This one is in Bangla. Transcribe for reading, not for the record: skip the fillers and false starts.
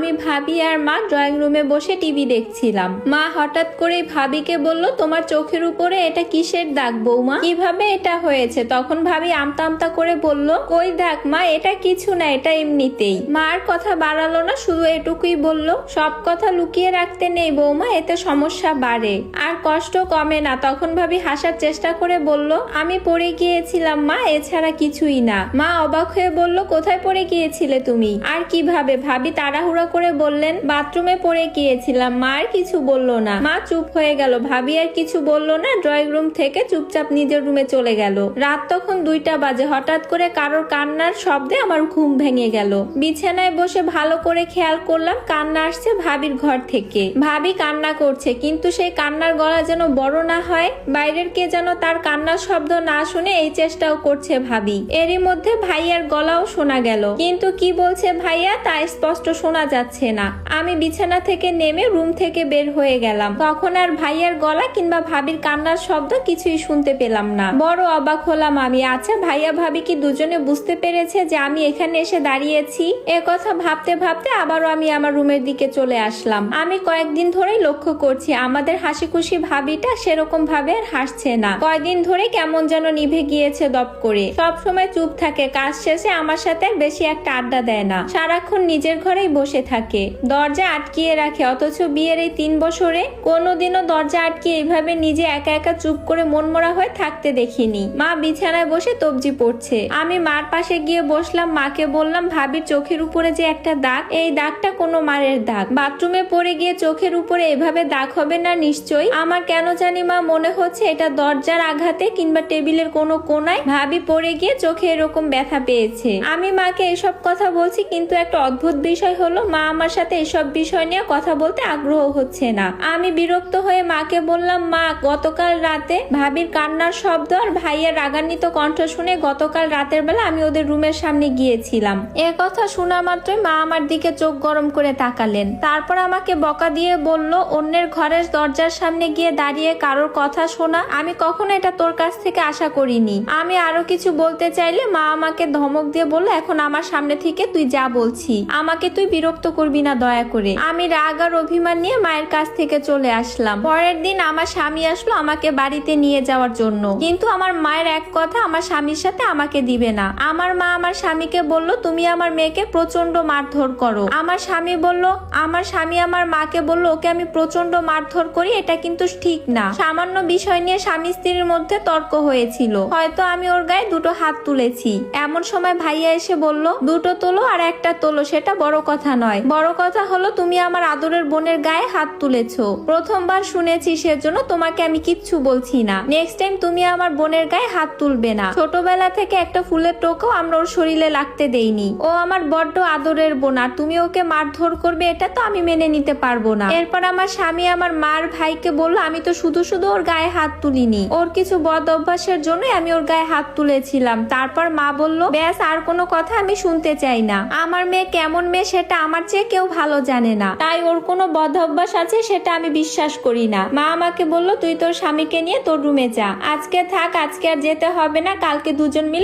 আমি ভাবি আর মা ড্রয়িং রুমে বসে টিভি দেখছিলাম। মা হঠাৎ করেই ভাবিকে বলল, তোমার চোখের উপরে এটা কিসের দাগ বৌমা? কিভাবে এটা হয়েছে? তখন ভাবি আমতা আমতা করে বলল, কই দাগ মা, এটা কিছু না, এটা এমনিতেই। মার কথা বাড়ালো না, শুধু এটুকুই বলল, সব কথা লুকিয়ে রাখতে নেই বৌমা, এতে সমস্যা বাড়ে আর কষ্ট কমে না। তখন ভাবি হাসার চেষ্টা করে বলল, আমি পড়ে গিয়েছিলাম মা, এছাড়া কিছুই না। মা অবাক হয়ে বলল, কোথায় পড়ে গিয়েছিলে তুমি আর কিভাবে? ভাবি তাড়াহুড়া করে বললেন, বাথরুমে পড়ে গিয়েছিলাম। মা আর কিছু বলল না। মা চুপ হয়ে গেল। ভাবি আর কিছু বলল না, ড্রয়িং রুম থেকে চুপচাপ নিজের রুমে চলে গেল। রাত তখন 2টা বাজে। হঠাৎ করে কারোর কান্নার শব্দে আমার ঘুম ভেঙে গেল। বিছানায় বসে ভালো করে খেয়াল করলাম, কান্না আসছে ভাবির ঘর থেকে। ভাবি কান্না করছে, কিন্তু সেই কান্নার গলা যেন বড় না হয়, বাইরের কে যেন তার কান্নার শব্দ না শুনে এই চেষ্টাও করছে ভাবি। এরই মধ্যে ভাইয়ার গলাও শোনা গেল, কিন্তু কি বলছে ভাইয়া তা স্পষ্ট শোনা যাচ্ছে না। আমি বিছানা থেকে নেমে রুম থেকে বের হয়ে গেলাম। তখন আর ভাইয়ার গলা কিংবা ভাবির কান্নার শব্দ কিছুই শুনতে পেলাম না। বড় অবাক হলাম আমি। আচ্ছা, ভাইয়া ভাবি কি দুজনে বুঝতে পেরেছে যে আমি এখানে এসে দাঁড়িয়েছি? কথা ভাবতে ভাবতে আবারও আমি আমার রুমের দিকে চলে আসলাম। আমি কয়েকদিন ধরেই লক্ষ্য করছি আমাদের হাসি খুশি ভাবিটা সেরকম ভাবে আর হাসছে না। কয়েকদিন ধরে কেমন যেন নিভে গিয়েছে দপ করে। সব সময় চুপ থাকে, কাজ শেষে আমার সাথে বেশি একটা আড্ডা দেয় না, সারাক্ষণ নিজের ঘরেই বসে থাকে, দরজা আটকিয়ে রাখে। অথচ বিয়ের এই 3 বছরে কোনোদিনও দরজা আটকিয়ে এইভাবে নিজে একা একা চুপ করে মনমরা হয়ে থাকতে দেখিনি। মা বিছানায় বসে তবজি পড়ছে। আমি মার পাশে গিয়ে বসলাম। মাকে বললাম, ভাবির চোখের উপরে যে একটা দাগ, এই দাগটা কোনো মারের দাগ। বাথরুমে পড়ে গিয়ে চোখের উপরে এভাবে দাগ হবে না নিশ্চয়ই। আমার কেন জানি মা মনে হচ্ছে এটা দরজার আঘাতে কিংবা টেবিলের কোনো কোনায় ভাবি পড়ে গিয়ে চোখে এরকম ব্যথা পেয়েছে। আমি মাকে এসব কথা বলছি, কিন্তু একটা অদ্ভুত বিষয় হলো মা আমার সাথে এসব বিষয় নিয়ে কথা বলতে আগ্রহ হচ্ছে না। আমি বিরক্ত হয়ে মাকে বললাম, মা গতকাল রাতে ভাবির কান্নার শব্দ আর ভাইয়ের রাগান্বিত কণ্ঠ শুনে গতকাল রাতের বেলা আমি ওদের রুমের সামনে গিয়েছিলাম। কথা শোনা মাত্রই মা আমার দিকে চোখ গরম করে তাকালেন। তারপর আমাকে বকা দিয়ে বলল, অন্যের ঘরের দরজার সামনে গিয়ে দাঁড়িয়ে কারোর কথা শোনা, আমি কখনো এটা তোর কাছ থেকে আশা করিনি। আমি আরো কিছু বলতে চাইলে মা আমাকে ধমক দিয়ে বলল, এখন আমার সামনে থেকে তুই যা বলছি, আমাকে তুই বিরক্ত করবি না দয়া করে। আমি রাগ আর অভিমান নিয়ে মায়ের কাছ থেকে চলে আসলাম। পরের দিন আমার স্বামী আসলো আমাকে বাড়িতে নিয়ে যাওয়ার জন্য, কিন্তু আমার মায়ের এক কথা, আমার স্বামীর সাথে আমাকে দিবে না। আমার মা আমার স্বামীকে বলল, তুমি আমার মেয়েকে প্রচন্ড মারধর করো। আমার স্বামী আমার মাকে বলল, ওকে আমি প্রচন্ড মারধর করি, এটা কিন্তু ঠিক না। সামান্য বিষয় নিয়ে স্বামী স্ত্রীর মধ্যে তর্ক হয়েছিল, হয়তো আমি ওর গায়ে 2টো হাত তুলেছি। এমন সময় ভাইয়া এসে বলল, 2টো তোলো আর একটা তোলো, সেটা বড় কথা নয়। বড় কথা হলো তুমি আমার আদরের বোনের গায়ে হাত তুলেছো। প্রথমবার শুনেছি, সেজন্য তোমাকে আমি কিচ্ছু বলছি না। নেক্সট টাইম তুমি আমার বোনের গায়ে হাত তুলবে না। ছোটবেলা থেকে একটা ফুলের টোকাও আমরা ওর শরীরে লাগতে দেইনি। ও আমার বড্ড আদরের বোন, আর তুমি ওকে মারধর করবে, এটা তো আমি মেনে নিতে পারবো না। এরপর আমার স্বামী আমার মার ভাইকে বলল, আমি তো শুধু শুধু ওর গায়ে হাত তুলিনি, ওর কিছু বদ অভ্যাসের জন্য আমি ওর গায়ে হাত তুলেছিলাম। তারপর মা বলল, ব্যাস, আর কোনো কথা আমি শুনতে চাই না। আমার মেয়ে কেমন মেয়ে সেটা আমার চেয়ে কেউ ভালো জানে না, তাই ওর কোনো বদ অভ্যাস আছে সেটা আমি বিশ্বাস করি না। মা আমাকে বলল, তুই তোর স্বামীকে নিয়ে তোর রুমে যা, আজকে থাক, আজকে আর যেতে হবে না, কালকে দুজন মিলে